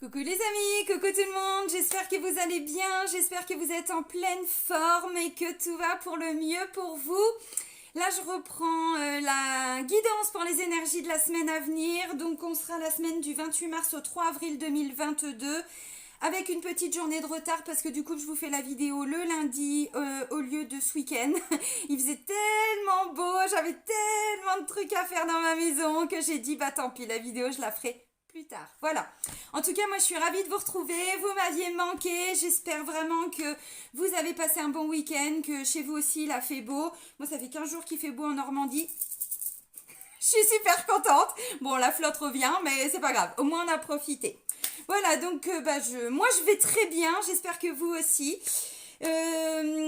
Coucou les amis, coucou tout le monde, j'espère que vous allez bien, j'espère que vous êtes en pleine forme et que tout va pour le mieux pour vous. Là je reprends la guidance pour les énergies de la semaine à venir, donc on sera la semaine du 28 mars au 3 avril 2022 avec une petite journée de retard parce que du coup je vous fais la vidéo le lundi au lieu de ce week-end. Il faisait tellement beau, j'avais tellement de trucs à faire dans ma maison que j'ai dit bah tant pis, la vidéo je la ferai plus tard. Voilà. En tout cas, moi, je suis ravie de vous retrouver. Vous m'aviez manqué. J'espère vraiment que vous avez passé un bon week-end, que chez vous aussi, il a fait beau. Moi, ça fait 15 jours qu'il fait beau en Normandie. Je suis super contente. Bon, la flotte revient, mais c'est pas grave. Au moins, on a profité. Voilà, donc, moi, je vais très bien. J'espère que vous aussi.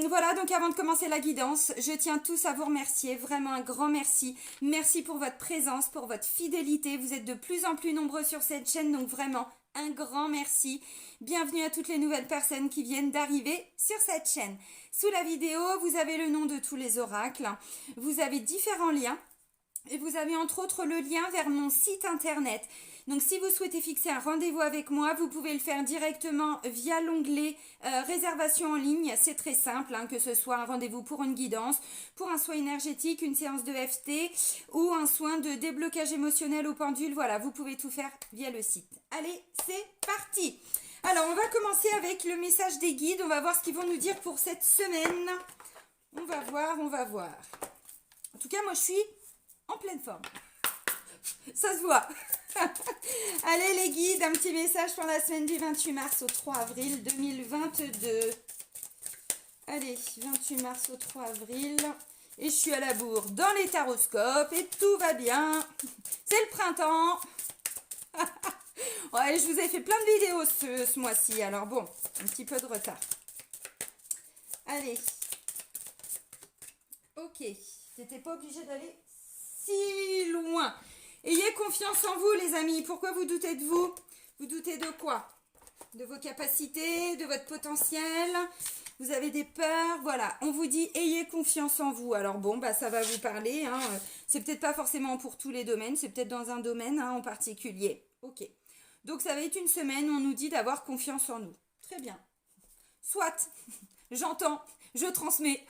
Voilà, donc avant de commencer la guidance, je tiens tous à vous remercier, vraiment un grand merci. Merci pour votre présence, pour votre fidélité. Vous êtes de plus en plus nombreux sur cette chaîne, donc vraiment un grand merci. Bienvenue à toutes les nouvelles personnes qui viennent d'arriver sur cette chaîne. Sous la vidéo, vous avez le nom de tous les oracles. Vous avez différents liens. Et vous avez entre autres le lien vers mon site internet. Donc si vous souhaitez fixer un rendez-vous avec moi, vous pouvez le faire directement via l'onglet réservation en ligne. C'est très simple, hein, que ce soit un rendez-vous pour une guidance, pour un soin énergétique, une séance de FT ou un soin de déblocage émotionnel au pendule. Voilà, vous pouvez tout faire via le site. Allez, c'est parti! Alors on va commencer avec le message des guides. On va voir ce qu'ils vont nous dire pour cette semaine. On va voir, on va voir. En tout cas, moi je suis en pleine forme. Ça se voit. Allez les guides, un petit message pour la semaine du 28 mars au 3 avril 2022. Allez, 28 mars au 3 avril. Et je suis à la bourre dans les taroscopes et tout va bien. C'est le printemps. Ouais, je vous ai fait plein de vidéos ce mois-ci. Alors bon, un petit peu de retard. Allez. Ok. T'étais pas obligé d'aller si loin. Ayez confiance en vous les amis. Pourquoi vous doutez de vous? Vous doutez de quoi? De vos capacités, de votre potentiel. Vous avez des peurs. Voilà, on vous dit ayez confiance en vous. Alors bon, bah ça va vous parler. Hein. C'est peut-être pas forcément pour tous les domaines. C'est peut-être dans un domaine hein, en particulier. Ok. Donc ça va être une semaine où on nous dit d'avoir confiance en nous. Très bien. Soit. J'entends. Je transmets.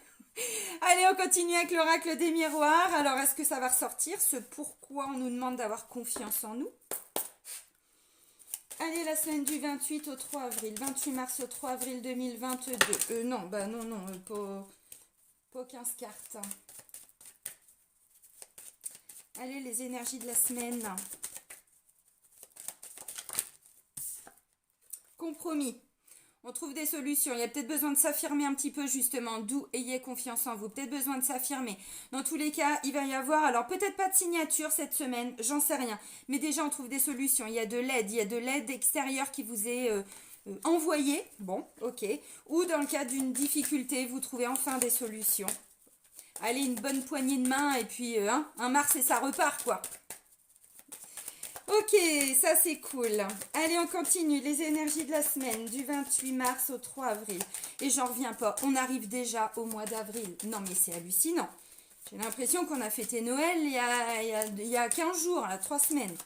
Allez, on continue avec l'oracle des miroirs. Alors, est-ce que ça va ressortir ce pourquoi on nous demande d'avoir confiance en nous? Allez, la semaine du 28 au 3 avril. 28 mars au 3 avril 2022. Non, bah non, pas 15 cartes. Allez, les énergies de la semaine. Compromis. On trouve des solutions. Il y a peut-être besoin de s'affirmer un petit peu justement. D'où ayez confiance en vous. Peut-être besoin de s'affirmer. Dans tous les cas, il va y avoir, alors peut-être pas de signature cette semaine, j'en sais rien. Mais déjà, on trouve des solutions. Il y a de l'aide. Il y a de l'aide extérieure qui vous est envoyée. Bon, ok. Ou dans le cas d'une difficulté, vous trouvez enfin des solutions. Allez, une bonne poignée de main et puis un mars et ça repart quoi. Ok, ça c'est cool. Allez, on continue. Les énergies de la semaine du 28 mars au 3 avril. Et j'en reviens pas. On arrive déjà au mois d'avril. Non, mais c'est hallucinant. J'ai l'impression qu'on a fêté Noël il y a 15 jours, là, 3 semaines.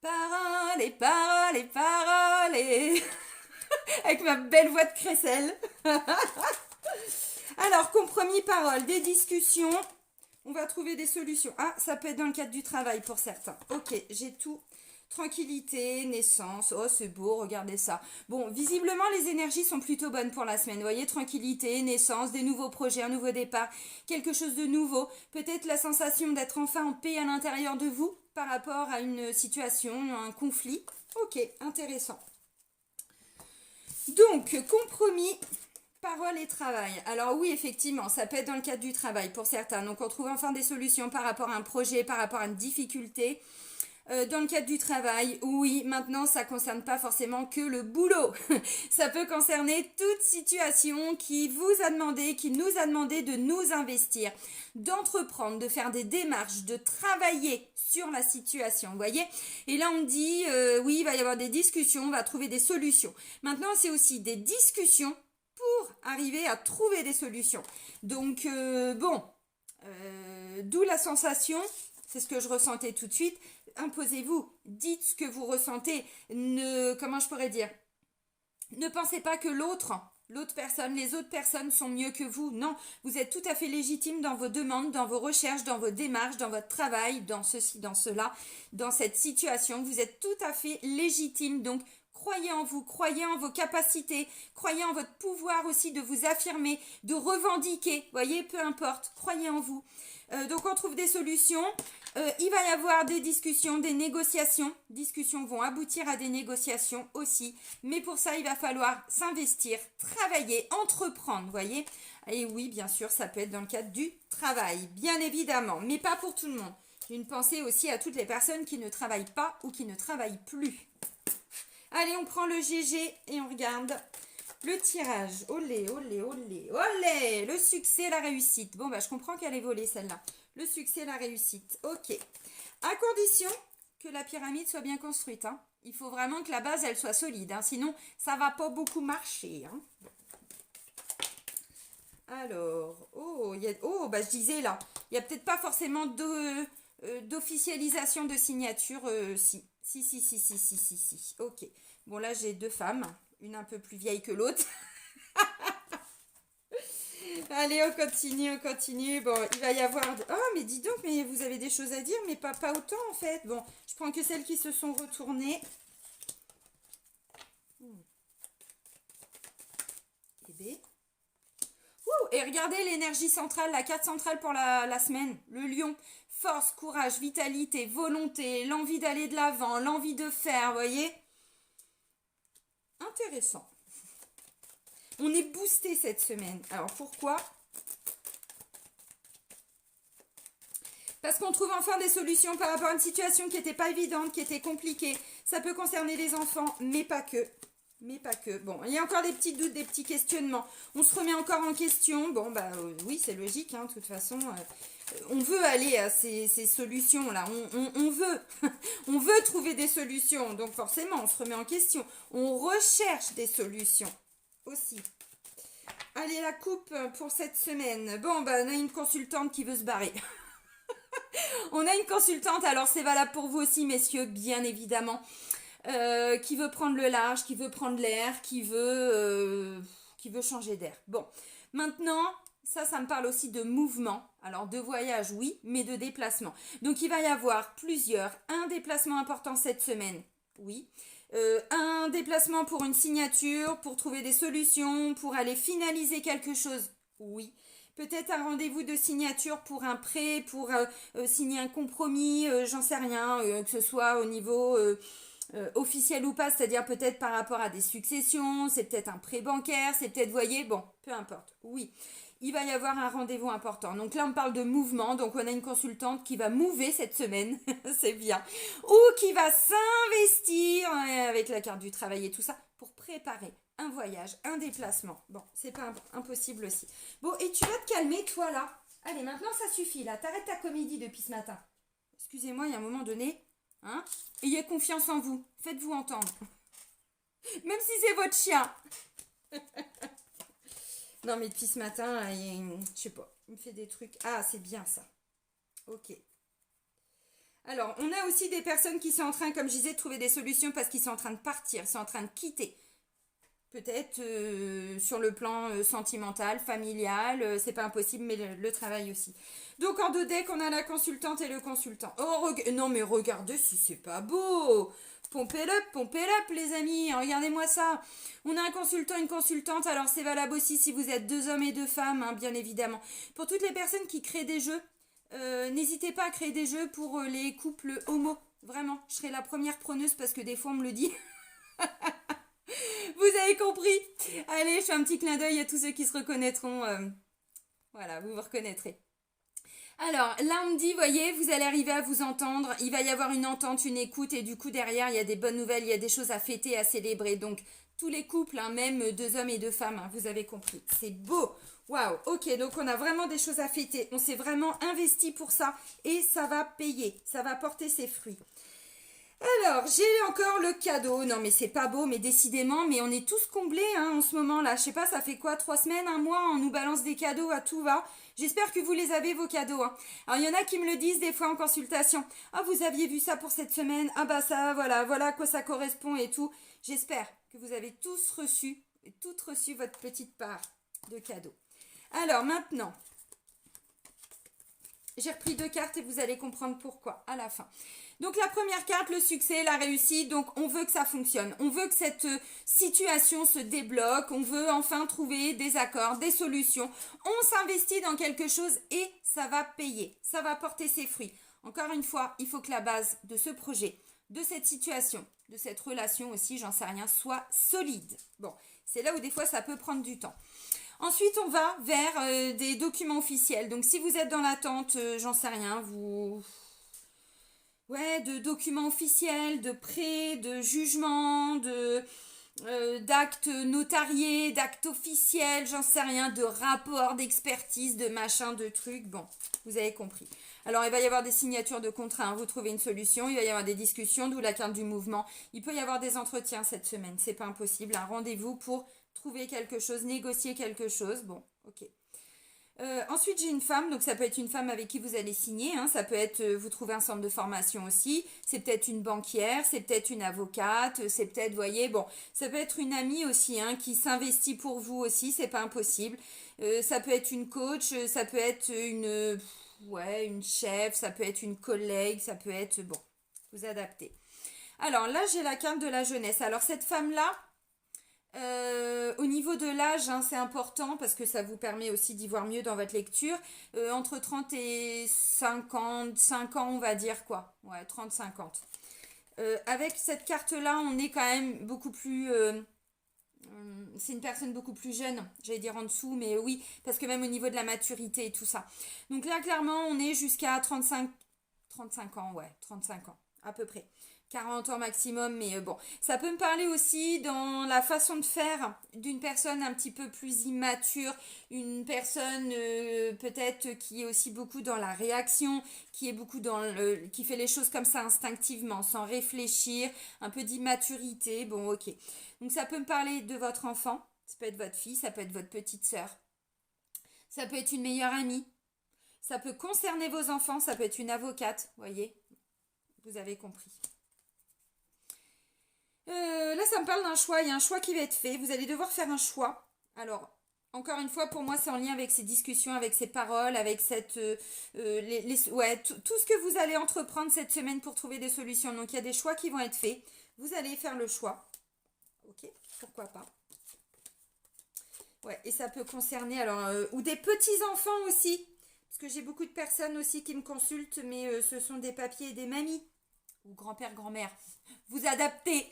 Paroles et paroles et paroles et... Avec ma belle voix de crécelle. Alors, compromis, paroles, des discussions... On va trouver des solutions. Ah, ça peut être dans le cadre du travail pour certains. Ok, j'ai tout. Tranquillité, naissance. Oh, c'est beau, regardez ça. Bon, visiblement, les énergies sont plutôt bonnes pour la semaine. Vous voyez, tranquillité, naissance, des nouveaux projets, un nouveau départ, quelque chose de nouveau. Peut-être la sensation d'être enfin en paix à l'intérieur de vous par rapport à une situation, un conflit. Ok, intéressant. Donc, compromis... Parole et travail. Alors oui, effectivement, ça peut être dans le cadre du travail pour certains. Donc on trouve enfin des solutions par rapport à un projet, par rapport à une difficulté. Dans le cadre du travail, oui, maintenant ça ne concerne pas forcément que le boulot. Ça peut concerner toute situation qui vous a demandé, qui nous a demandé de nous investir, d'entreprendre, de faire des démarches, de travailler sur la situation, vous voyez. Et là on dit, oui, il va y avoir des discussions, on va trouver des solutions. Maintenant c'est aussi des discussions pour arriver à trouver des solutions. Donc, d'où la sensation c'est ce que je ressentais tout de suite. Imposez-vous, dites ce que vous ressentez. Comment je pourrais dire? Ne pensez pas que l'autre personne, les autres personnes sont mieux que vous. Non, vous êtes tout à fait légitime dans vos demandes, dans vos recherches, dans vos démarches, dans votre travail, dans ceci, dans cela, dans cette situation. Vous êtes tout à fait légitime. Donc, croyez en vous, croyez en vos capacités, croyez en votre pouvoir aussi de vous affirmer, de revendiquer. Voyez, peu importe, croyez en vous. Donc, on trouve des solutions. Il va y avoir des discussions, des négociations. Discussions vont aboutir à des négociations aussi. Mais pour ça, il va falloir s'investir, travailler, entreprendre, voyez. Et oui, bien sûr, ça peut être dans le cadre du travail, bien évidemment. Mais pas pour tout le monde. Une pensée aussi à toutes les personnes qui ne travaillent pas ou qui ne travaillent plus. Allez, on prend le GG et on regarde le tirage. Olé, olé, olé, olé. Le succès, la réussite. Bon, bah, je comprends qu'elle est volée, celle-là. Le succès, la réussite. Ok. À condition que la pyramide soit bien construite. Hein. Il faut vraiment que la base, elle soit solide. Hein. Sinon, ça va pas beaucoup marcher. Hein. Alors, bah, je disais là, il n'y a peut-être pas forcément d'officialisation de signature. Si. Si. Ok. Bon, là, j'ai 2 femmes. Une un peu plus vieille que l'autre. Allez, on continue. Bon, il va y avoir... Oh, mais dis donc, mais vous avez des choses à dire, mais pas autant, en fait. Bon, je prends que celles qui se sont retournées. Et regardez l'énergie centrale, la carte centrale pour la semaine. Le lion. Force, courage, vitalité, volonté, l'envie d'aller de l'avant, l'envie de faire, vous voyez? Intéressant. On est boosté cette semaine. Alors, pourquoi? Parce qu'on trouve enfin des solutions par rapport à une situation qui n'était pas évidente, qui était compliquée. Ça peut concerner les enfants, mais pas que. Bon, il y a encore des petits doutes, des petits questionnements. On se remet encore en question. Bon, bah oui, c'est logique, hein, de toute façon. On veut aller à ces solutions-là. On veut. On veut trouver des solutions. Donc forcément, on se remet en question. On recherche des solutions aussi. Allez, la coupe pour cette semaine. Bon, bah on a une consultante qui veut se barrer. On a une consultante, alors c'est valable pour vous aussi, messieurs, bien évidemment. Qui veut prendre le large, qui veut prendre l'air, qui veut changer d'air. Bon, maintenant, ça me parle aussi de mouvement. Alors, de voyage, oui, mais de déplacement. Donc, il va y avoir un déplacement important cette semaine, oui. Un déplacement pour une signature, pour trouver des solutions, pour aller finaliser quelque chose, oui. Peut-être un rendez-vous de signature pour un prêt, pour signer un compromis, j'en sais rien, que ce soit au niveau... officiel ou pas, c'est-à-dire peut-être par rapport à des successions, c'est peut-être un prêt bancaire, c'est peut-être, voyez, bon, peu importe, oui, il va y avoir un rendez-vous important. Donc là, on parle de mouvement, donc on a une consultante qui va mouver cette semaine, c'est bien, ou qui va s'investir avec la carte du travail et tout ça, pour préparer un voyage, un déplacement. Bon, c'est pas impossible aussi. Bon, et tu vas te calmer, toi, là. Allez, maintenant, ça suffit, là, t'arrêtes ta comédie depuis ce matin. Excusez-moi, il y a un moment donné... Hein? Ayez confiance en vous. Faites-vous entendre. Même si c'est votre chien. Non, mais depuis ce matin, je sais pas, il me fait des trucs. Ah, c'est bien ça. Ok. Alors, on a aussi des personnes qui sont en train, comme je disais, de trouver des solutions parce qu'ils sont en train de partir, ils sont en train de quitter. Peut-être sur le plan sentimental, familial, c'est pas impossible, mais le travail aussi. Donc en 2 decks, on a la consultante et le consultant. Oh, non mais regardez si c'est pas beau. Pompez up les amis, regardez-moi ça. On a un consultant, une consultante, alors c'est valable aussi si vous êtes 2 hommes et 2 femmes, hein, bien évidemment. Pour toutes les personnes qui créent des jeux, n'hésitez pas à créer des jeux pour les couples homo. Vraiment, je serai la première preneuse parce que des fois on me le dit. Vous avez compris? Allez, je fais un petit clin d'œil à tous ceux qui se reconnaîtront. Voilà, vous vous reconnaîtrez. Alors, là, on me dit, voyez, vous allez arriver à vous entendre. Il va y avoir une entente, une écoute. Et du coup, derrière, il y a des bonnes nouvelles. Il y a des choses à fêter, à célébrer. Donc, tous les couples, hein, même 2 hommes et 2 femmes, hein, vous avez compris. C'est beau. Waouh. Ok, donc on a vraiment des choses à fêter. On s'est vraiment investi pour ça. Et ça va payer. Ça va porter ses fruits. Alors, j'ai encore le cadeau. Non, mais c'est pas beau, mais décidément, mais on est tous comblés hein, en ce moment-là. Je sais pas, ça fait quoi, 3 semaines, un mois, on nous balance des cadeaux à tout va. J'espère que vous les avez, vos cadeaux. Hein. Alors, il y en a qui me le disent des fois en consultation. Ah, vous aviez vu ça pour cette semaine. Ah bah ça, voilà à quoi ça correspond et tout. J'espère que vous avez tous reçu, toutes reçu votre petite part de cadeaux. Alors, maintenant, j'ai repris 2 cartes et vous allez comprendre pourquoi à la fin. Donc la première carte, le succès, la réussite, donc on veut que ça fonctionne. On veut que cette situation se débloque, on veut enfin trouver des accords, des solutions. On s'investit dans quelque chose et ça va payer, ça va porter ses fruits. Encore une fois, il faut que la base de ce projet, de cette situation, de cette relation aussi, j'en sais rien, soit solide. Bon, c'est là où des fois ça peut prendre du temps. Ensuite, on va vers des documents officiels. Donc, si vous êtes dans l'attente, j'en sais rien, de documents officiels, de prêts, de jugements, d'actes notariés, d'actes officiels, j'en sais rien, de rapports d'expertise, de machin, de trucs. Bon, vous avez compris. Alors, il va y avoir des signatures de contrats, hein, vous trouvez une solution, il va y avoir des discussions, d'où la carte du mouvement. Il peut y avoir des entretiens cette semaine, c'est pas impossible. Un rendez-vous pour trouver quelque chose, négocier quelque chose. Bon, ok. Ensuite, j'ai une femme, donc ça peut être une femme avec qui vous allez signer, hein, ça peut être, vous trouvez un centre de formation aussi, c'est peut-être une banquière, c'est peut-être une avocate, c'est peut-être, voyez, bon, ça peut être une amie aussi, hein, qui s'investit pour vous aussi, c'est pas impossible. Ça peut être une coach, ça peut être une chef, ça peut être une collègue, ça peut être, bon, vous adaptez. Alors là, j'ai la carte de la jeunesse. Alors cette femme-là, au niveau de l'âge, hein, c'est important parce que ça vous permet aussi d'y voir mieux dans votre lecture. Entre 30 et 55 ans, on va dire quoi. Ouais, 30-50. Avec cette carte-là, on est quand même beaucoup plus... c'est une personne beaucoup plus jeune, j'allais dire en dessous, mais oui, parce que même au niveau de la maturité et tout ça. Donc là, clairement, on est jusqu'à 35 ans, ouais, 35 ans, à peu près. 40 ans maximum, mais bon. Ça peut me parler aussi dans la façon de faire d'une personne un petit peu plus immature, une personne peut-être qui est aussi beaucoup dans la réaction, qui est beaucoup qui fait les choses comme ça instinctivement, sans réfléchir, un peu d'immaturité, bon ok. Donc ça peut me parler de votre enfant, ça peut être votre fille, ça peut être votre petite sœur, ça peut être une meilleure amie, ça peut concerner vos enfants, ça peut être une avocate, voyez, vous avez compris. Là, ça me parle d'un choix. Il y a un choix qui va être fait. Vous allez devoir faire un choix. Alors, encore une fois, pour moi, c'est en lien avec ces discussions, avec ces paroles, avec tout ce que vous allez entreprendre cette semaine pour trouver des solutions. Donc, il y a des choix qui vont être faits. Vous allez faire le choix. Ok, pourquoi pas. Ouais, et ça peut concerner, alors, ou des petits-enfants aussi. Parce que j'ai beaucoup de personnes aussi qui me consultent, mais ce sont des papiers et des mamies. Ou grand-père, grand-mère. Vous adaptez.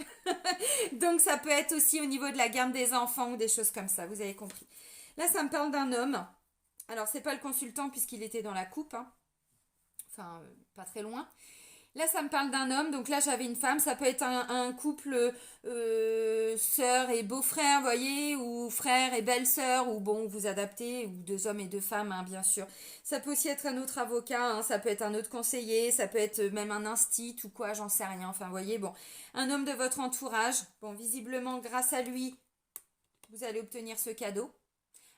Donc ça peut être aussi au niveau de la garde des enfants ou des choses comme ça, vous avez compris. Là, ça me parle d'un homme. Alors, c'est pas le consultant puisqu'il était dans la coupe. Hein. Enfin, pas très loin. Là, ça me parle d'un homme. Donc là, j'avais une femme. Ça peut être un couple sœur et beau-frère, voyez, ou frère et belle-sœur, ou bon, vous adaptez, ou 2 hommes et 2 femmes, hein, bien sûr. Ça peut aussi être un autre avocat, hein, ça peut être un autre conseiller, ça peut être même un instit ou quoi, j'en sais rien. Enfin, voyez, bon, un homme de votre entourage. Bon, visiblement, grâce à lui, vous allez obtenir ce cadeau.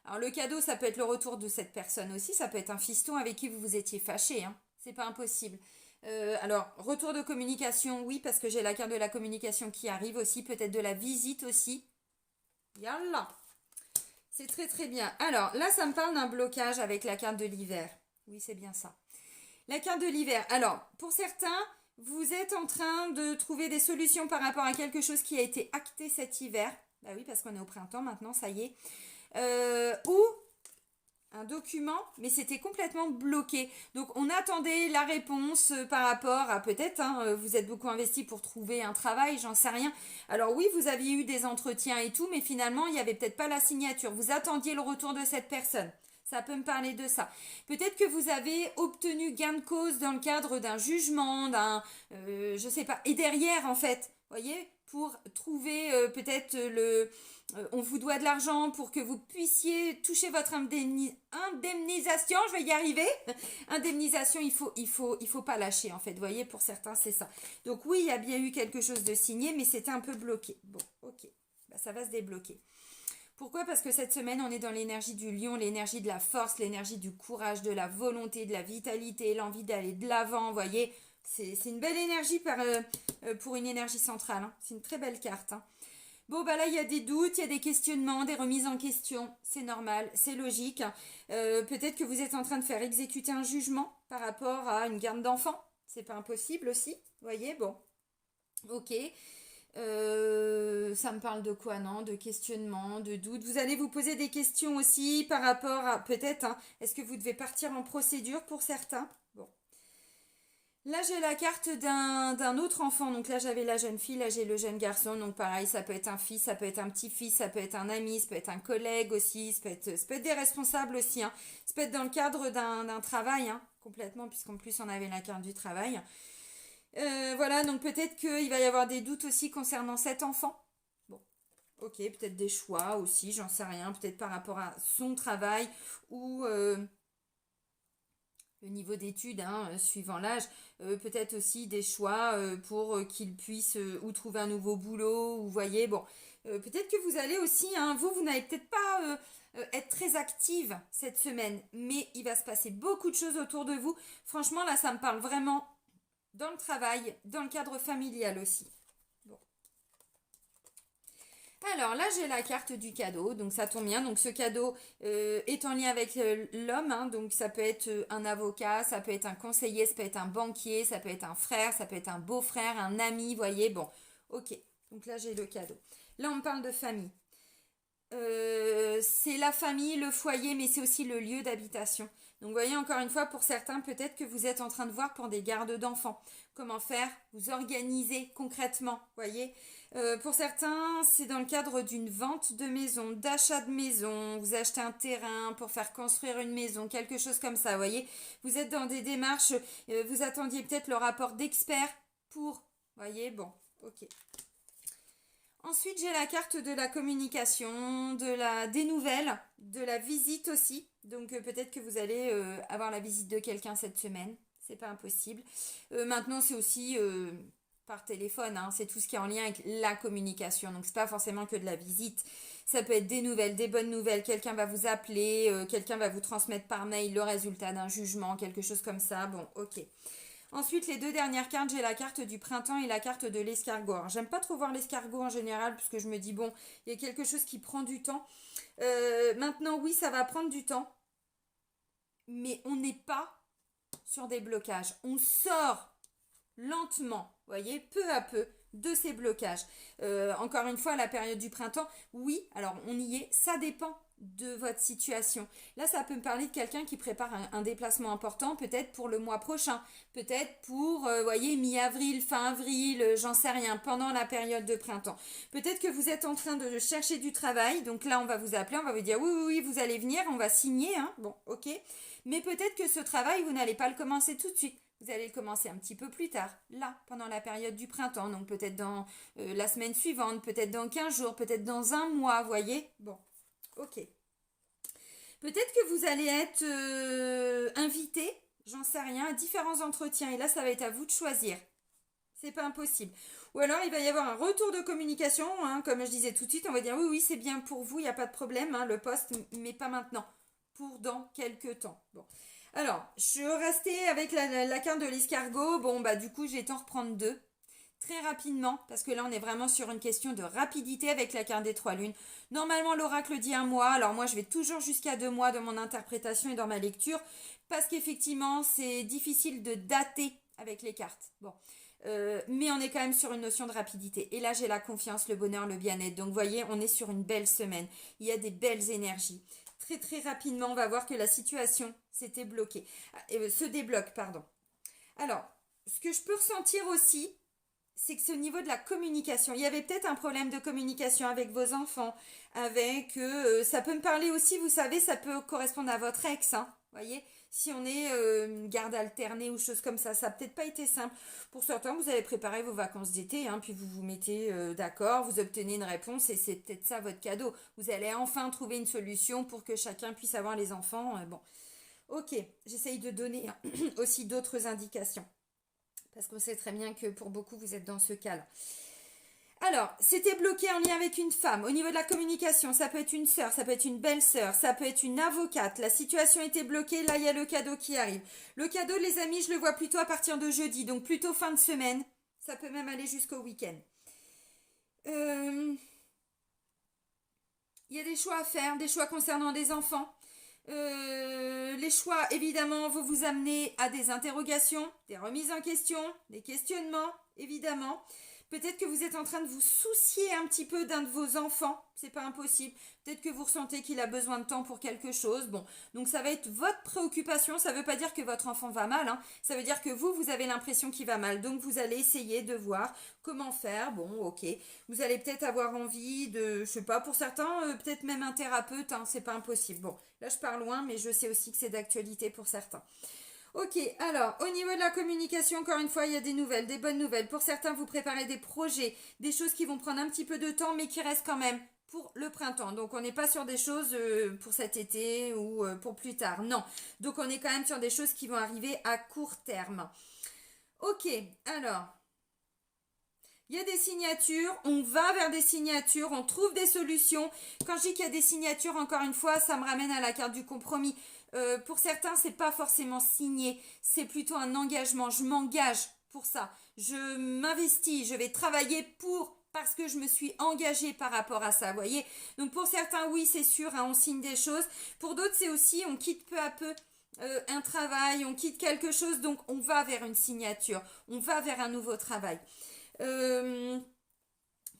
Alors, le cadeau, ça peut être le retour de cette personne aussi. Ça peut être un fiston avec qui vous vous étiez fâché, hein. C'est pas impossible. Alors, retour de communication, oui, parce que j'ai la carte de la communication qui arrive aussi, peut-être de la visite aussi. Yallah. C'est très très bien. Alors, là, ça me parle d'un blocage avec la carte de l'hiver. Oui, c'est bien ça. La carte de l'hiver. Alors, pour certains, vous êtes en train de trouver des solutions par rapport à quelque chose qui a été acté cet hiver. Bah oui, parce qu'on est au printemps maintenant, ça y est. Ou un document, mais c'était complètement bloqué. Donc on attendait la réponse par rapport à peut-être, hein, vous êtes beaucoup investi pour trouver un travail, j'en sais rien. Alors oui, vous aviez eu des entretiens et tout, mais finalement, il n'y avait peut-être pas la signature. Vous attendiez le retour de cette personne. Ça peut me parler de ça. Peut-être que vous avez obtenu gain de cause dans le cadre d'un jugement, je sais pas. Et derrière, en fait, voyez, pour trouver peut-être on vous doit de l'argent pour que vous puissiez toucher votre indemnisation, je vais y arriver. Indemnisation, il faut pas lâcher en fait, vous voyez, pour certains c'est ça. Donc oui, il y a bien eu quelque chose de signé, mais c'était un peu bloqué. Bon, ok, bah, ça va se débloquer. Pourquoi? Parce que cette semaine, on est dans l'énergie du lion, l'énergie de la force, l'énergie du courage, de la volonté, de la vitalité, l'envie d'aller de l'avant, vous voyez. C'est une belle énergie pour une énergie centrale, hein. C'est une très belle carte, hein. Bon, bah là, il y a des doutes, il y a des questionnements, des remises en question. C'est normal, c'est logique. Peut-être que vous êtes en train de faire exécuter un jugement par rapport à une garde d'enfant. C'est pas impossible aussi, vous voyez. Bon, ok. Ça me parle de quoi, non? De questionnement, de doute. Vous allez vous poser des questions aussi par rapport à, peut-être, hein, est-ce que vous devez partir en procédure pour certains? Bon. Là, j'ai la carte d'un autre enfant. Donc là, j'avais la jeune fille, là, j'ai le jeune garçon. Donc pareil, ça peut être un fils, ça peut être un petit-fils, ça peut être un ami, ça peut être un collègue aussi, ça peut être des responsables aussi, hein. Ça peut être dans le cadre d'un travail, hein, complètement, puisqu'en plus, on avait la carte du travail. Voilà, donc peut-être qu'il va y avoir des doutes aussi concernant cet enfant. Bon, ok, peut-être des choix aussi, j'en sais rien, peut-être par rapport à son travail ou le niveau d'études, hein, suivant l'âge, peut-être aussi des choix pour qu'il puisse ou trouver un nouveau boulot, ou voyez, bon, peut-être que vous allez aussi, hein, vous n'allez peut-être pas être très active cette semaine, mais il va se passer beaucoup de choses autour de vous. Franchement, là, ça me parle vraiment dans le travail, dans le cadre familial aussi. Bon. Alors là, j'ai la carte du cadeau, donc ça tombe bien. Donc ce cadeau est en lien avec l'homme, hein, donc ça peut être un avocat, ça peut être un conseiller, ça peut être un banquier, ça peut être un frère, ça peut être un beau-frère, un ami, voyez. Bon, ok. Donc là, j'ai le cadeau. Là, on me parle de famille. C'est la famille, le foyer, mais c'est aussi le lieu d'habitation. Donc, vous voyez, encore une fois, pour certains, peut-être que vous êtes en train de voir pour des gardes d'enfants. Comment faire? Vous organiser concrètement, voyez. Pour certains, c'est dans le cadre d'une vente de maison, d'achat de maison. Vous achetez un terrain pour faire construire une maison, quelque chose comme ça, voyez. Vous êtes dans des démarches, vous attendiez peut-être le rapport d'expert pour, voyez, bon, ok. Ensuite, j'ai la carte de la communication, des nouvelles, de la visite aussi. Donc peut-être que vous allez avoir la visite de quelqu'un cette semaine. C'est pas impossible. Maintenant, c'est aussi par téléphone, hein. C'est tout ce qui est en lien avec la communication. Donc c'est pas forcément que de la visite. Ça peut être des nouvelles, des bonnes nouvelles. Quelqu'un va vous appeler, quelqu'un va vous transmettre par mail le résultat d'un jugement, quelque chose comme ça. Bon, ok. Ensuite, les deux dernières cartes, j'ai la carte du printemps et la carte de l'escargot. Alors, j'aime pas trop voir l'escargot en général, parce que je me dis, bon, il y a quelque chose qui prend du temps. Maintenant, oui, ça va prendre du temps, mais on n'est pas sur des blocages. On sort lentement, voyez, peu à peu, de ces blocages. Encore une fois, la période du printemps, oui, alors on y est, ça dépend de votre situation. Là, ça peut me parler de quelqu'un qui prépare un déplacement important, peut-être pour le mois prochain, peut-être pour, voyez, mi-avril, fin avril, j'en sais rien, pendant la période de printemps. Peut-être que vous êtes en train de chercher du travail, donc là, on va vous appeler, on va vous dire, oui, oui, oui, vous allez venir, on va signer, hein, bon, ok. Mais peut-être que ce travail, vous n'allez pas le commencer tout de suite. Vous allez le commencer un petit peu plus tard, là, pendant la période du printemps, donc peut-être dans la semaine suivante, peut-être dans 15 jours, peut-être dans un mois, voyez. Bon, ok. Peut-être que vous allez être invité, j'en sais rien, à différents entretiens, et là, ça va être à vous de choisir. C'est pas impossible. Ou alors, il va y avoir un retour de communication, hein, comme je disais tout de suite, on va dire, oui, oui, c'est bien pour vous, il n'y a pas de problème, hein, le poste, mais pas maintenant, pour dans quelques temps. Bon. Alors, je suis restée avec la carte de l'escargot. Bon, bah du coup, j'ai t'en reprendre deux. Très rapidement, parce que là, on est vraiment sur une question de rapidité avec la carte des trois lunes. Normalement, l'oracle dit un mois. Alors moi, je vais toujours jusqu'à 2 mois dans mon interprétation et dans ma lecture, parce qu'effectivement, c'est difficile de dater avec les cartes. Bon. Mais on est quand même sur une notion de rapidité. Et là, j'ai la confiance, le bonheur, le bien-être. Donc, vous voyez, on est sur une belle semaine. Il y a des belles énergies. Très très rapidement, on va voir que la situation s'était bloquée, se débloque, pardon. Alors, ce que je peux ressentir aussi, c'est que c'est au niveau de la communication. Il y avait peut-être un problème de communication avec vos enfants, avec ça peut me parler aussi, vous savez, ça peut correspondre à votre ex, hein, voyez. si on est garde alternée ou choses comme ça n'a peut-être pas été simple. Pour certains, vous allez préparer vos vacances d'été, hein, puis vous vous mettez d'accord, vous obtenez une réponse et c'est peut-être ça votre cadeau. Vous allez enfin trouver une solution pour que chacun puisse avoir les enfants. Bon, ok, j'essaye de donner aussi d'autres indications. Parce qu'on sait très bien que pour beaucoup, vous êtes dans ce cas-là. Alors, c'était bloqué en lien avec une femme. Au niveau de la communication, ça peut être une sœur, ça peut être une belle-sœur, ça peut être une avocate. La situation était bloquée, là, il y a le cadeau qui arrive. Le cadeau, les amis, je le vois plutôt à partir de jeudi, donc plutôt fin de semaine. Ça peut même aller jusqu'au week-end. Il y a des choix à faire, des choix concernant des enfants. Les choix, évidemment, vont vous amener à des interrogations, des remises en question, des questionnements, évidemment. Peut-être que vous êtes en train de vous soucier un petit peu d'un de vos enfants, c'est pas impossible. Peut-être que vous ressentez qu'il a besoin de temps pour quelque chose. Bon, donc ça va être votre préoccupation. Ça ne veut pas dire que votre enfant va mal, hein. Ça veut dire que vous avez l'impression qu'il va mal. Donc vous allez essayer de voir comment faire. Bon, ok. Vous allez peut-être avoir envie de, je sais pas, pour certains, peut-être même un thérapeute, hein, c'est pas impossible. Bon, là je pars loin, mais je sais aussi que c'est d'actualité pour certains. Ok, alors au niveau de la communication, encore une fois, il y a des nouvelles, des bonnes nouvelles. Pour certains, vous préparez des projets, des choses qui vont prendre un petit peu de temps, mais qui restent quand même pour le printemps. Donc on n'est pas sur des choses pour cet été ou pour plus tard. Non. Donc on est quand même sur des choses qui vont arriver à court terme. Ok, alors. Il y a des signatures, on va vers des signatures, on trouve des solutions. Quand je dis qu'il y a des signatures, encore une fois, ça me ramène à la carte du compromis. Pour certains, c'est pas forcément signé, c'est plutôt un engagement. Je m'engage pour ça. Je m'investis, je vais travailler pour parce que je me suis engagée par rapport à ça, vous voyez. Donc pour certains, oui, c'est sûr, hein, on signe des choses. Pour d'autres, c'est aussi, on quitte peu à peu un travail, on quitte quelque chose, donc on va vers une signature, on va vers un nouveau travail.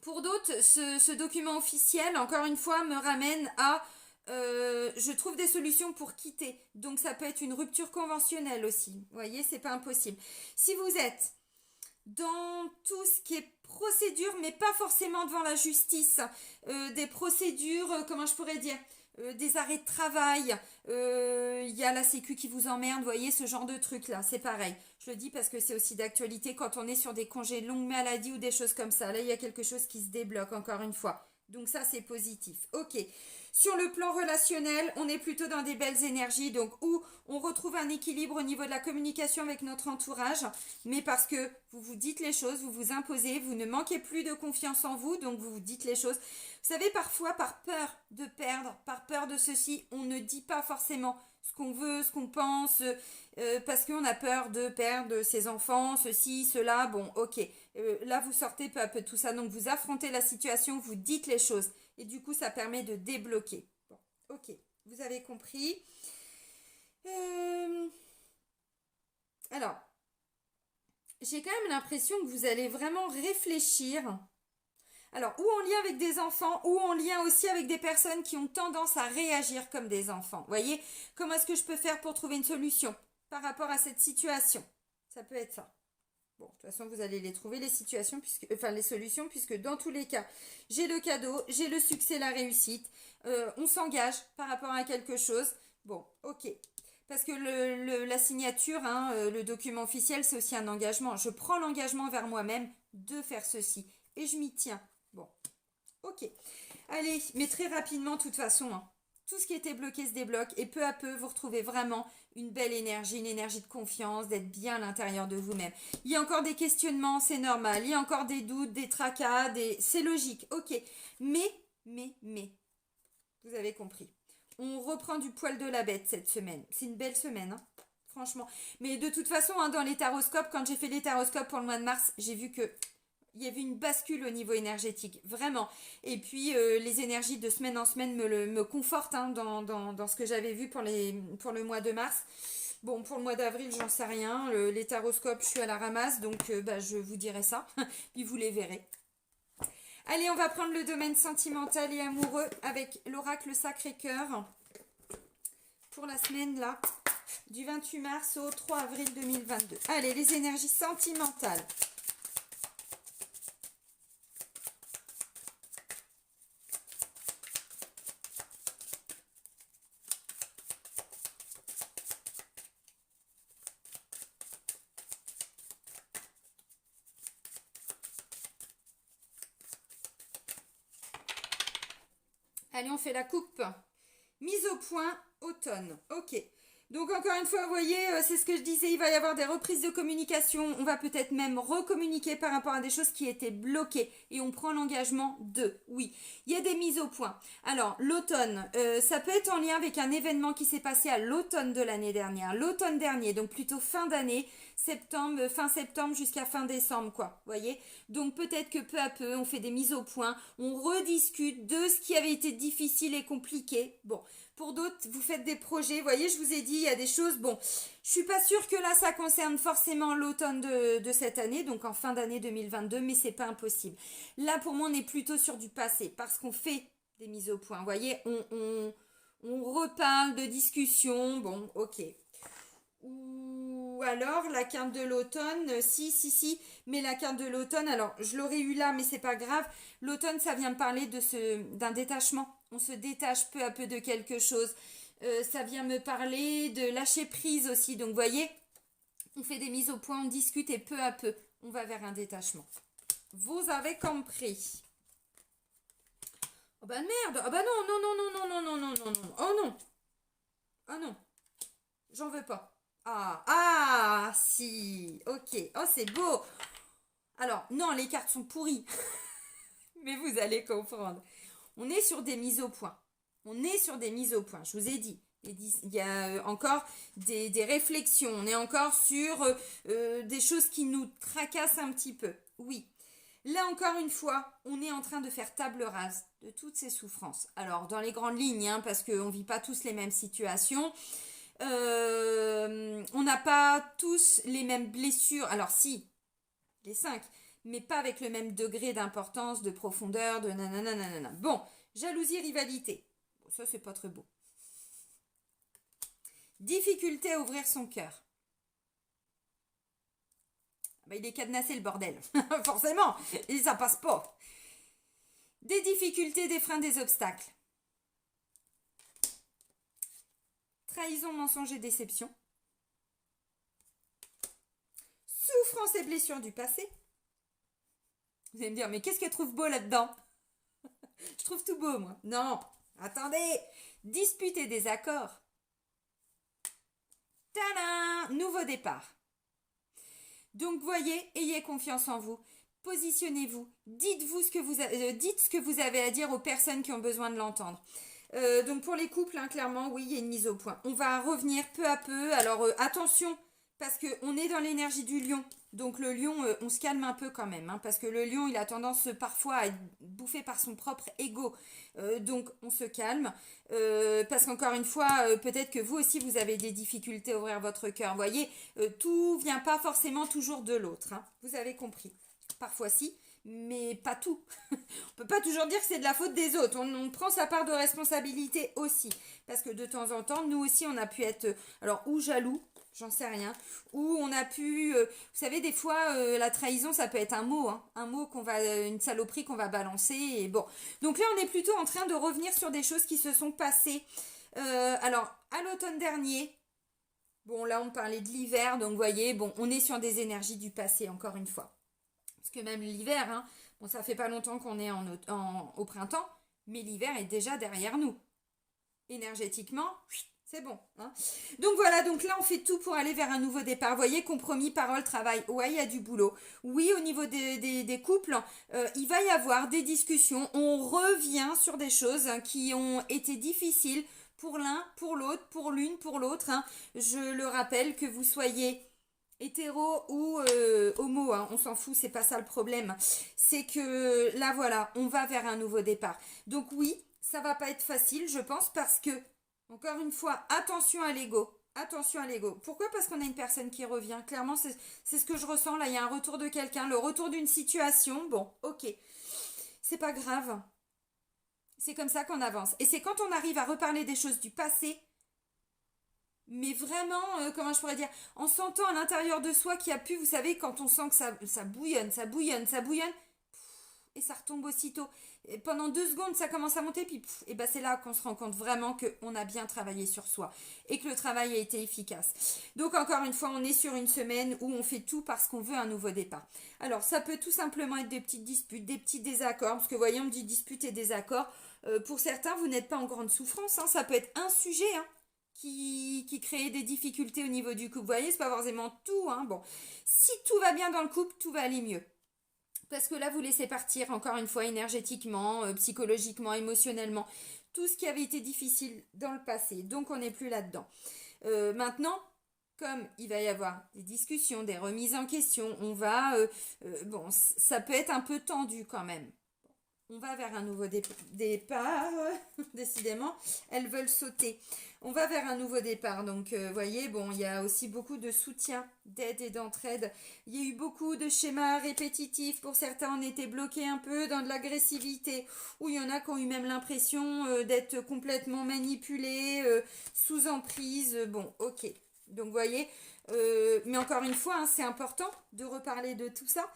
Pour d'autres, ce document officiel, encore une fois, me ramène à je trouve des solutions pour quitter. Donc ça peut être une rupture conventionnelle aussi. Vous voyez, c'est pas impossible. Si vous êtes dans tout ce qui est procédure, mais pas forcément devant la justice, des procédures, comment je pourrais dire, des arrêts de travail, il y a la sécu qui vous emmerde, vous voyez, ce genre de truc là, c'est pareil. Je le dis parce que c'est aussi d'actualité quand on est sur des congés de longue maladie ou des choses comme ça. Là, il y a quelque chose qui se débloque encore une fois. Donc ça, c'est positif. Ok. Sur le plan relationnel, on est plutôt dans des belles énergies, donc où on retrouve un équilibre au niveau de la communication avec notre entourage, mais parce que vous vous dites les choses, vous vous imposez, vous ne manquez plus de confiance en vous, donc vous vous dites les choses. Vous savez, parfois, par peur de perdre, par peur de ceci, on ne dit pas forcément ce qu'on veut, ce qu'on pense, parce qu'on a peur de perdre ses enfants, ceci, cela, bon, ok. Là, vous sortez peu à peu de tout ça, donc vous affrontez la situation, vous dites les choses. Et du coup, ça permet de débloquer. Bon, ok, vous avez compris. Alors, j'ai quand même l'impression que vous allez vraiment réfléchir. Alors, ou en lien avec des enfants, ou en lien aussi avec des personnes qui ont tendance à réagir comme des enfants. Vous voyez, comment est-ce que je peux faire pour trouver une solution par rapport à cette situation? Ça peut être ça. Bon, de toute façon, vous allez les trouver, les situations, les solutions, puisque dans tous les cas, j'ai le cadeau, j'ai le succès, la réussite. On s'engage par rapport à quelque chose. Bon, ok. Parce que la signature, hein, le document officiel, c'est aussi un engagement. Je prends l'engagement vers moi-même de faire ceci. Et je m'y tiens. Bon, ok. Allez, mais très rapidement, de toute façon, hein, tout ce qui était bloqué se débloque et peu à peu, vous retrouvez vraiment une belle énergie, une énergie de confiance, d'être bien à l'intérieur de vous-même. Il y a encore des questionnements, c'est normal. Il y a encore des doutes, des tracas, c'est logique, ok. Mais, vous avez compris. On reprend du poil de la bête cette semaine. C'est une belle semaine, hein, franchement. Mais de toute façon, hein, dans les taroscopes, quand j'ai fait les taroscopes pour le mois de mars, j'ai vu que il y avait une bascule au niveau énergétique, vraiment. Et puis, les énergies de semaine en semaine me confortent, hein, dans ce que j'avais vu pour le mois de mars. Bon, pour le mois d'avril, j'en sais rien. Les taroscopes, je suis à la ramasse, donc je vous dirai ça. Puis vous les verrez. Allez, on va prendre le domaine sentimental et amoureux avec l'oracle Sacré-Cœur pour la semaine là, du 28 mars au 3 avril 2022. Allez, les énergies sentimentales. Allez, on fait la coupe. Mise au point, automne. Ok. Donc encore une fois, vous voyez, c'est ce que je disais, il va y avoir des reprises de communication. On va peut-être même recommuniquer par rapport à des choses qui étaient bloquées. Et on prend l'engagement de, oui, il y a des mises au point. Alors, l'automne, ça peut être en lien avec un événement qui s'est passé à l'automne de l'année dernière. L'automne dernier, donc plutôt fin d'année, septembre, fin septembre jusqu'à fin décembre, quoi. Vous voyez? Donc peut-être que peu à peu, on fait des mises au point. On rediscute de ce qui avait été difficile et compliqué. Bon. Pour d'autres, vous faites des projets. Vous voyez, je vous ai dit, il y a des choses. Bon, je suis pas sûre que là, ça concerne forcément l'automne de cette année, donc en fin d'année 2022, mais c'est pas impossible. Là, pour moi, on est plutôt sur du passé parce qu'on fait des mises au point. Vous voyez, on reparle de discussion. Bon, ok. Ou alors la carte de l'automne, si, mais la carte de l'automne, alors je l'aurais eu là, mais c'est pas grave. L'automne, ça vient me parler d'un détachement. On se détache peu à peu de quelque chose. Ça vient me parler de lâcher prise aussi. Donc, vous voyez, on fait des mises au point, on discute et peu à peu, on va vers un détachement. Vous avez compris. Oh bah merde. Oh bah non. Oh non. Oh non. J'en veux pas. Ah, si. Ok. Oh, c'est beau. Alors, non, les cartes sont pourries. Mais vous allez comprendre. On est sur des mises au point. Je vous ai dit. Il y a encore des réflexions. On est encore sur des choses qui nous tracassent un petit peu. Oui. Là, encore une fois, on est en train de faire table rase de toutes ces souffrances. Alors, dans les grandes lignes, hein, parce qu'on ne vit pas tous les mêmes situations. On n'a pas tous les mêmes blessures. Alors, si, les 5, mais pas avec le même degré d'importance, de profondeur, de nanana. Bon, jalousie, rivalité. Bon, ça, c'est pas très beau. Difficulté à ouvrir son cœur. Bah, il est cadenassé, le bordel. Forcément, et ça passe pas. Des difficultés, des freins, des obstacles. Trahison, mensonge et déception. Souffrance et blessures du passé. Vous allez me dire, mais qu'est-ce qu'elle trouve beau là-dedans? Je trouve tout beau, moi. Non, attendez. Dispute et désaccord. Tadam! Nouveau départ. Donc, voyez, ayez confiance en vous. Positionnez-vous. Dites ce que vous avez à dire aux personnes qui ont besoin de l'entendre. Donc, pour les couples, hein, clairement, oui, il y a une mise au point. On va revenir peu à peu. Alors, attention, parce qu'on est dans l'énergie du lion. Donc le lion, on se calme un peu quand même, hein, parce que le lion, il a tendance parfois à être bouffé par son propre ego. Donc on se calme, parce qu'encore une fois, peut-être que vous aussi, vous avez des difficultés à ouvrir votre cœur. Vous voyez, tout vient pas forcément toujours de l'autre. Hein. Vous avez compris. Parfois si, mais pas tout. On peut pas toujours dire que c'est de la faute des autres. On prend sa part de responsabilité aussi. Parce que de temps en temps, nous aussi, on a pu être, alors, ou jaloux, j'en sais rien, ou on a pu, vous savez, des fois, la trahison, ça peut être un mot, hein, un mot une saloperie qu'on va balancer, et bon. Donc là, on est plutôt en train de revenir sur des choses qui se sont passées. Alors, à l'automne dernier, bon, là, on parlait de l'hiver, donc vous voyez, bon, on est sur des énergies du passé, encore une fois. Parce que même l'hiver, hein, bon, ça fait pas longtemps qu'on est au printemps, mais l'hiver est déjà derrière nous. Énergétiquement, c'est bon. Hein. Donc voilà, donc là on fait tout pour aller vers un nouveau départ. Vous voyez, compromis, parole, travail. Ouais, il y a du boulot. Oui, au niveau des couples, il va y avoir des discussions. On revient sur des choses qui ont été difficiles pour l'un, pour l'autre, pour l'une, pour l'autre. Hein. Je le rappelle, que vous soyez hétéro ou homo, hein, on s'en fout, c'est pas ça le problème. C'est que là voilà, on va vers un nouveau départ. Donc oui, ça va pas être facile, je pense, parce que, encore une fois, attention à l'ego. Attention à l'ego. Pourquoi? Parce qu'on a une personne qui revient. Clairement, c'est ce que je ressens. Là, il y a un retour de quelqu'un, le retour d'une situation. Bon, ok. C'est pas grave. C'est comme ça qu'on avance. Et c'est quand on arrive à reparler des choses du passé, mais vraiment, comment je pourrais dire, en sentant à l'intérieur de soi qu'il y a pu, vous savez, quand on sent que ça bouillonne, et ça retombe aussitôt. Et pendant 2 secondes, ça commence à monter, puis et ben c'est là qu'on se rend compte vraiment qu'on a bien travaillé sur soi et que le travail a été efficace. Donc encore une fois, on est sur une semaine où on fait tout parce qu'on veut un nouveau départ. Alors ça peut tout simplement être des petites disputes, des petits désaccords, parce que voyons, on me dit disputes et désaccords. Pour certains, vous n'êtes pas en grande souffrance, hein, ça peut être un sujet, hein, qui crée des difficultés au niveau du couple. Vous voyez, c'est pas forcément tout, hein. Bon, si tout va bien dans le couple, tout va aller mieux. Parce que là, vous laissez partir, encore une fois, énergétiquement, psychologiquement, émotionnellement, tout ce qui avait été difficile dans le passé. Donc, on n'est plus là-dedans. Maintenant, comme il va y avoir des discussions, des remises en question, on va... bon, ça peut être un peu tendu quand même. On va vers un nouveau départ, décidément, elles veulent sauter. On va vers un nouveau départ, donc voyez, bon, il y a aussi beaucoup de soutien, d'aide et d'entraide. Il y a eu beaucoup de schémas répétitifs, pour certains on était bloqués un peu dans de l'agressivité, ou il y en a qui ont eu même l'impression d'être complètement manipulés, sous emprise, bon, ok. Donc voyez, mais encore une fois, hein, c'est important de reparler de tout ça,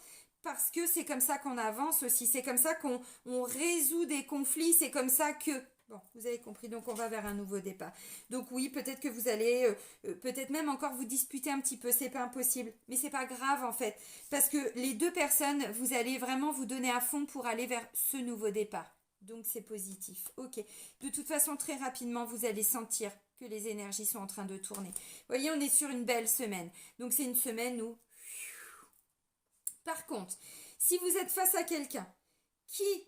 parce que c'est comme ça qu'on avance aussi, c'est comme ça qu'on résout des conflits, c'est comme ça que... Bon, vous avez compris, donc on va vers un nouveau départ. Donc oui, peut-être que vous allez, peut-être même encore vous disputer un petit peu, c'est pas impossible, mais c'est pas grave en fait, parce que les deux personnes, vous allez vraiment vous donner à fond pour aller vers ce nouveau départ. Donc c'est positif, ok. De toute façon, très rapidement, vous allez sentir que les énergies sont en train de tourner. Vous voyez, on est sur une belle semaine, donc c'est une semaine où... Par contre, si vous êtes face à quelqu'un qui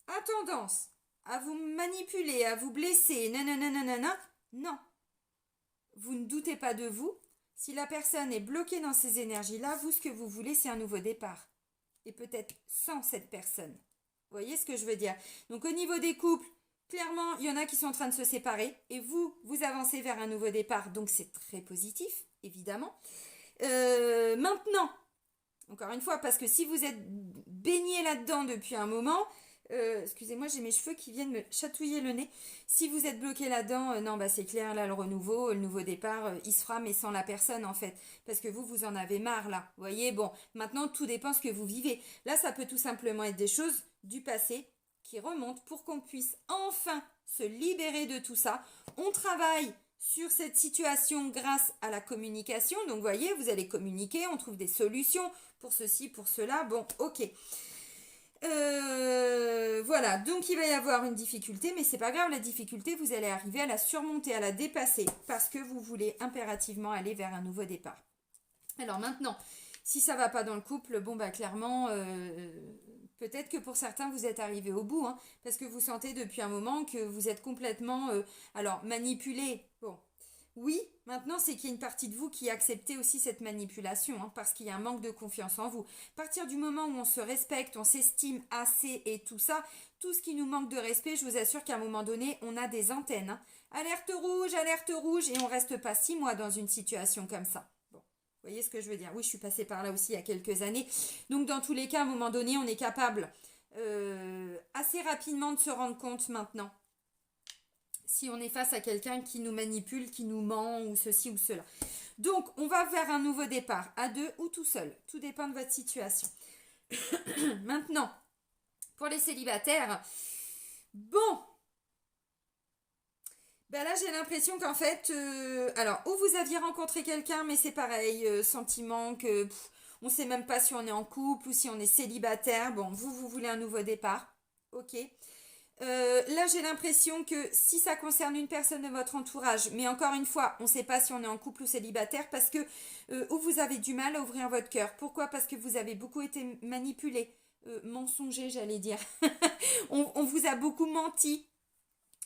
a tendance à vous manipuler, à vous blesser, nanana, non. Vous ne doutez pas de vous. Si la personne est bloquée dans ces énergies-là, vous, ce que vous voulez, c'est un nouveau départ. Et peut-être sans cette personne. Vous voyez ce que je veux dire? Donc au niveau des couples, clairement, il y en a qui sont en train de se séparer. Et vous avancez vers un nouveau départ. Donc c'est très positif, évidemment. Maintenant... Encore une fois, parce que si vous êtes baigné là-dedans depuis un moment, excusez-moi, j'ai mes cheveux qui viennent me chatouiller le nez. Si vous êtes bloqué là-dedans, non, bah c'est clair, là, le nouveau départ, il se fera, mais sans la personne, en fait. Parce que vous en avez marre, là. Vous voyez, bon, maintenant, tout dépend ce que vous vivez. Là, ça peut tout simplement être des choses du passé qui remontent pour qu'on puisse enfin se libérer de tout ça. On travaille sur cette situation grâce à la communication. Donc, vous voyez, vous allez communiquer, on trouve des solutions pour ceci, pour cela. Bon, ok. Voilà, donc il va y avoir une difficulté, mais c'est pas grave, la difficulté, vous allez arriver à la surmonter, à la dépasser, parce que vous voulez impérativement aller vers un nouveau départ. Alors maintenant, si ça va pas dans le couple, bon bah clairement, peut-être que pour certains vous êtes arrivé au bout, hein, parce que vous sentez depuis un moment que vous êtes complètement, alors manipulé. Bon, oui, maintenant c'est qu'il y a une partie de vous qui a accepté aussi cette manipulation, hein, parce qu'il y a un manque de confiance en vous. À partir du moment où on se respecte, on s'estime assez et tout ça, tout ce qui nous manque de respect, je vous assure qu'à un moment donné, on a des antennes, hein. Alerte rouge, et on reste pas 6 mois dans une situation comme ça. Bon. Vous voyez ce que je veux dire? Oui, je suis passée par là aussi il y a quelques années. Donc, dans tous les cas, à un moment donné, on est capable assez rapidement de se rendre compte maintenant. Si on est face à quelqu'un qui nous manipule, qui nous ment, ou ceci ou cela. Donc, on va vers un nouveau départ, à deux ou tout seul. Tout dépend de votre situation. Maintenant, pour les célibataires, bon... Ben là, j'ai l'impression qu'en fait, alors, ou vous aviez rencontré quelqu'un, mais c'est pareil, sentiment que on sait même pas si on est en couple ou si on est célibataire. Bon, vous voulez un nouveau départ, ok. Là, j'ai l'impression que si ça concerne une personne de votre entourage, mais encore une fois, on ne sait pas si on est en couple ou célibataire, parce que ou vous avez du mal à ouvrir votre cœur. Pourquoi? Parce que vous avez beaucoup été manipulé, mensonger, j'allais dire. On vous a beaucoup menti.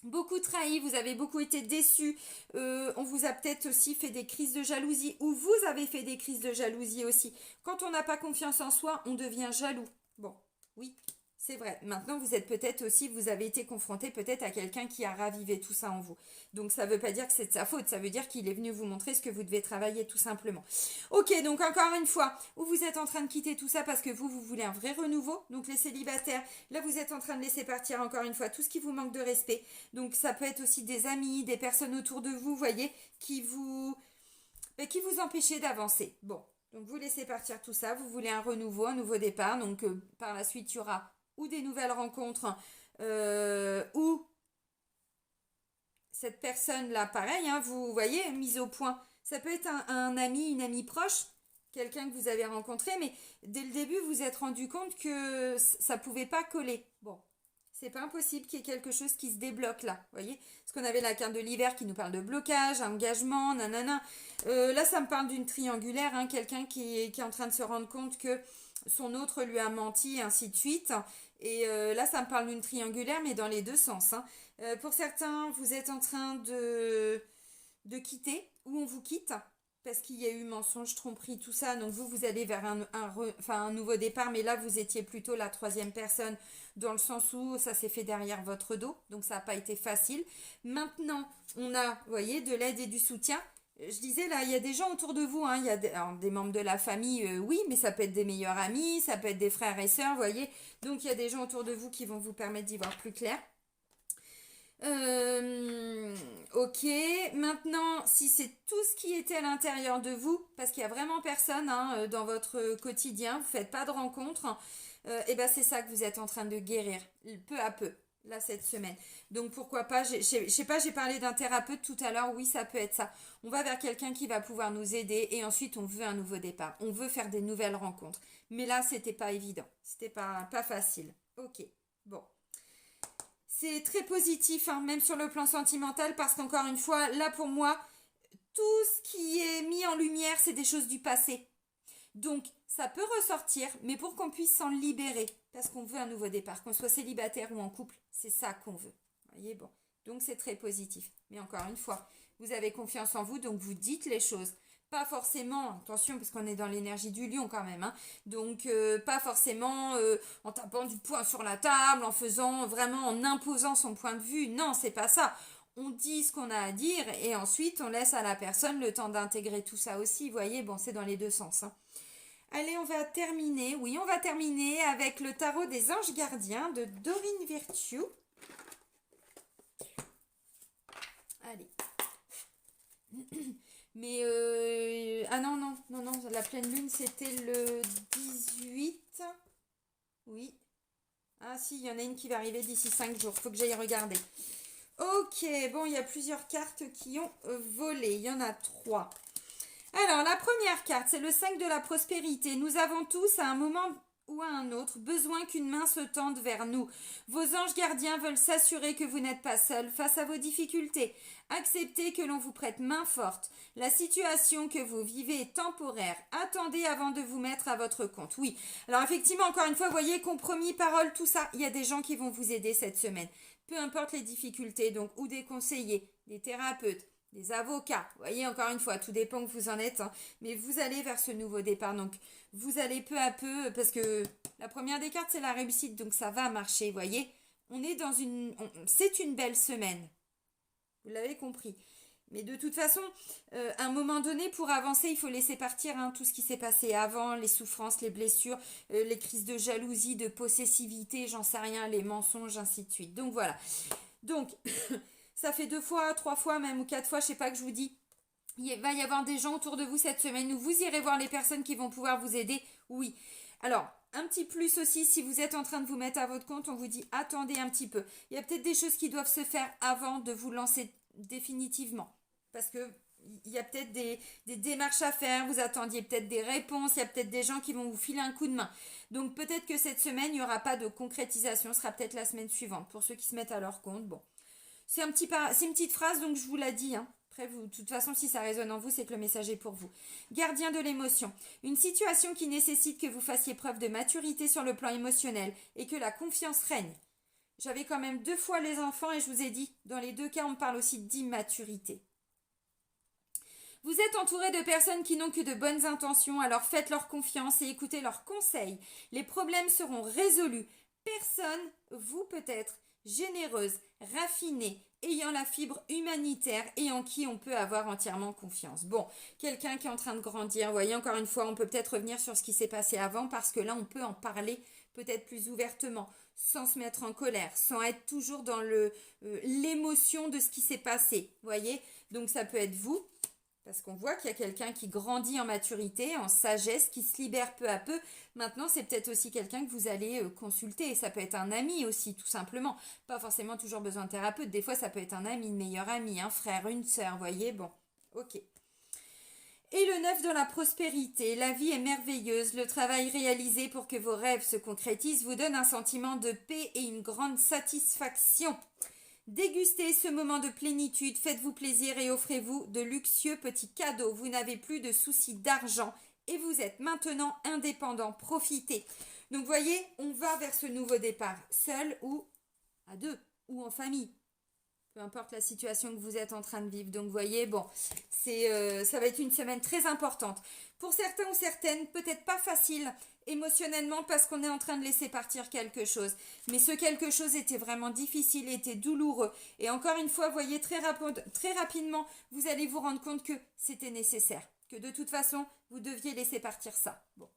Beaucoup trahi, vous avez beaucoup été déçus, on vous a peut-être aussi fait des crises de jalousie, ou vous avez fait des crises de jalousie aussi. Quand on n'a pas confiance en soi, on devient jaloux. Bon, oui, c'est vrai. Maintenant, vous êtes peut-être aussi, vous avez été confronté peut-être à quelqu'un qui a ravivé tout ça en vous. Donc, ça ne veut pas dire que c'est de sa faute, ça veut dire qu'il est venu vous montrer ce que vous devez travailler tout simplement. Ok, donc encore une fois, où vous êtes en train de quitter tout ça parce que vous voulez un vrai renouveau. Donc, les célibataires, là, vous êtes en train de laisser partir encore une fois tout ce qui vous manque de respect. Donc, ça peut être aussi des amis, des personnes autour de vous, voyez, qui vous empêchaient d'avancer. Bon, donc vous laissez partir tout ça, vous voulez un renouveau, un nouveau départ. Donc, par la suite, il y aura ou des nouvelles rencontres, ou cette personne-là, pareil, hein, vous voyez, mise au point. Ça peut être un ami, une amie proche, quelqu'un que vous avez rencontré, mais dès le début, vous vous êtes rendu compte que ça pouvait pas coller. Bon, c'est pas impossible qu'il y ait quelque chose qui se débloque là, vous voyez. Parce qu'on avait la carte de l'hiver qui nous parle de blocage, engagement, nanana. Là, ça me parle d'une triangulaire, hein, quelqu'un qui est en train de se rendre compte que son autre lui a menti, ainsi de suite. Et là, ça me parle d'une triangulaire, mais dans les deux sens, hein. Pour certains, vous êtes en train de quitter, ou on vous quitte, parce qu'il y a eu mensonge, tromperie, tout ça. Donc vous allez vers un nouveau départ, mais là, vous étiez plutôt la troisième personne, dans le sens où ça s'est fait derrière votre dos, donc ça n'a pas été facile. Maintenant, on a, vous voyez, de l'aide et du soutien. Je disais là, il y a des gens autour de vous, hein, il y a des membres de la famille, oui, mais ça peut être des meilleurs amis, ça peut être des frères et sœurs, vous voyez. Donc il y a des gens autour de vous qui vont vous permettre d'y voir plus clair. Ok, maintenant, si c'est tout ce qui était à l'intérieur de vous, parce qu'il y a vraiment personne, hein, dans votre quotidien, vous faites pas de rencontres, et ben c'est ça que vous êtes en train de guérir, peu à peu, là, cette semaine. Donc pourquoi pas, je sais pas, j'ai parlé d'un thérapeute tout à l'heure, oui, ça peut être ça. On va vers quelqu'un qui va pouvoir nous aider, et ensuite on veut un nouveau départ, on veut faire des nouvelles rencontres. Mais là, c'était pas évident, c'était pas facile. Ok, bon. C'est très positif, hein, même sur le plan sentimental, parce qu'encore une fois, là pour moi, tout ce qui est mis en lumière, c'est des choses du passé. Donc, ça peut ressortir, mais pour qu'on puisse s'en libérer, parce qu'on veut un nouveau départ, qu'on soit célibataire ou en couple, c'est ça qu'on veut. Vous voyez, bon. Donc, c'est très positif. Mais encore une fois, vous avez confiance en vous, donc vous dites les choses. Pas forcément, attention, parce qu'on est dans l'énergie du lion quand même, hein. Donc, pas forcément en tapant du poing sur la table, en faisant vraiment, en imposant son point de vue. Non, c'est pas ça. On dit ce qu'on a à dire et ensuite on laisse à la personne le temps d'intégrer tout ça aussi. Vous voyez, bon, c'est dans les deux sens, hein. Allez, on va terminer. Oui, on va terminer avec le tarot des anges gardiens de Dorine Virtue. Allez. Mais ah non, la pleine lune c'était le 18. Oui. Ah si, il y en a une qui va arriver d'ici 5 jours. Faut que j'aille regarder. Ok, bon, il y a plusieurs cartes qui ont volé. Il y en a 3. Alors, la première carte, c'est le 5 de la prospérité. Nous avons tous, à un moment ou à un autre, besoin qu'une main se tende vers nous. Vos anges gardiens veulent s'assurer que vous n'êtes pas seul face à vos difficultés. Acceptez que l'on vous prête main forte. La situation que vous vivez est temporaire. Attendez avant de vous mettre à votre compte. Oui, alors effectivement, encore une fois, vous voyez, compromis, parole, tout ça, il y a des gens qui vont vous aider cette semaine. Peu importe les difficultés, donc, ou des conseillers, des thérapeutes, des avocats, vous voyez, encore une fois, tout dépend que vous en êtes, hein, mais vous allez vers ce nouveau départ, donc vous allez peu à peu, parce que la première des cartes, c'est la réussite, donc ça va marcher, vous voyez, on est dans c'est une belle semaine, vous l'avez compris, mais de toute façon, à un moment donné, pour avancer, il faut laisser partir, hein, tout ce qui s'est passé avant, les souffrances, les blessures, les crises de jalousie, de possessivité, j'en sais rien, les mensonges, ainsi de suite, donc voilà, donc... Ça fait 2 fois, 3 fois même ou 4 fois, je sais pas, que je vous dis. Il va y avoir des gens autour de vous cette semaine où vous irez voir les personnes qui vont pouvoir vous aider. Oui. Alors, un petit plus aussi, si vous êtes en train de vous mettre à votre compte, on vous dit attendez un petit peu. Il y a peut-être des choses qui doivent se faire avant de vous lancer définitivement. Parce que il y a peut-être des démarches à faire, vous attendiez peut-être des réponses, il y a peut-être des gens qui vont vous filer un coup de main. Donc peut-être que cette semaine, il n'y aura pas de concrétisation, ce sera peut-être la semaine suivante pour ceux qui se mettent à leur compte. Bon. C'est une petite phrase, donc je vous la dis, hein. Après, vous, de toute façon, si ça résonne en vous, c'est que le message est pour vous. Gardien de l'émotion. Une situation qui nécessite que vous fassiez preuve de maturité sur le plan émotionnel et que la confiance règne. J'avais quand même 2 fois les enfants et je vous ai dit, dans les 2 cas, on parle aussi d'immaturité. Vous êtes entouré de personnes qui n'ont que de bonnes intentions, alors faites leur confiance et écoutez leurs conseils. Les problèmes seront résolus. Personne, vous peut-être, généreuse, raffinée, ayant la fibre humanitaire et en qui on peut avoir entièrement confiance. Bon, quelqu'un qui est en train de grandir, vous voyez, encore une fois, on peut peut-être revenir sur ce qui s'est passé avant parce que là, on peut en parler peut-être plus ouvertement, sans se mettre en colère, sans être toujours dans l'émotion de ce qui s'est passé, vous voyez. Donc ça peut être vous. Parce qu'on voit qu'il y a quelqu'un qui grandit en maturité, en sagesse, qui se libère peu à peu. Maintenant, c'est peut-être aussi quelqu'un que vous allez consulter. Ça peut être un ami aussi, tout simplement. Pas forcément toujours besoin de thérapeute. Des fois, ça peut être un ami, une meilleure amie, un frère, une sœur, voyez. Bon, ok. Et le 9 dans la prospérité. La vie est merveilleuse. Le travail réalisé pour que vos rêves se concrétisent vous donne un sentiment de paix et une grande satisfaction. Dégustez ce moment de plénitude, faites-vous plaisir et offrez-vous de luxueux petits cadeaux. Vous n'avez plus de soucis d'argent et vous êtes maintenant indépendant. Profitez. Donc voyez, on va vers ce nouveau départ, seul ou à deux ou en famille. Peu importe la situation que vous êtes en train de vivre. Donc, vous voyez, bon, ça va être une semaine très importante. Pour certains ou certaines, peut-être pas facile émotionnellement parce qu'on est en train de laisser partir quelque chose. Mais ce quelque chose était vraiment difficile, était douloureux. Et encore une fois, vous voyez, très rapidement, vous allez vous rendre compte que c'était nécessaire. Que de toute façon, vous deviez laisser partir ça. Bon.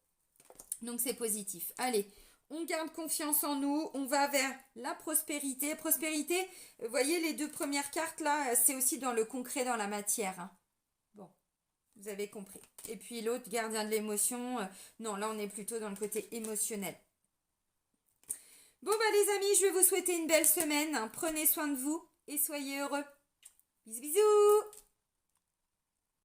Donc, c'est positif. Allez. On garde confiance en nous, on va vers la prospérité. Prospérité, vous voyez les deux premières cartes là, c'est aussi dans le concret, dans la matière. Hein. Bon, vous avez compris. Et puis l'autre, gardien de l'émotion, non, là on est plutôt dans le côté émotionnel. Bon bah les amis, je vais vous souhaiter une belle semaine. Hein. Prenez soin de vous et soyez heureux. Bisous bisous.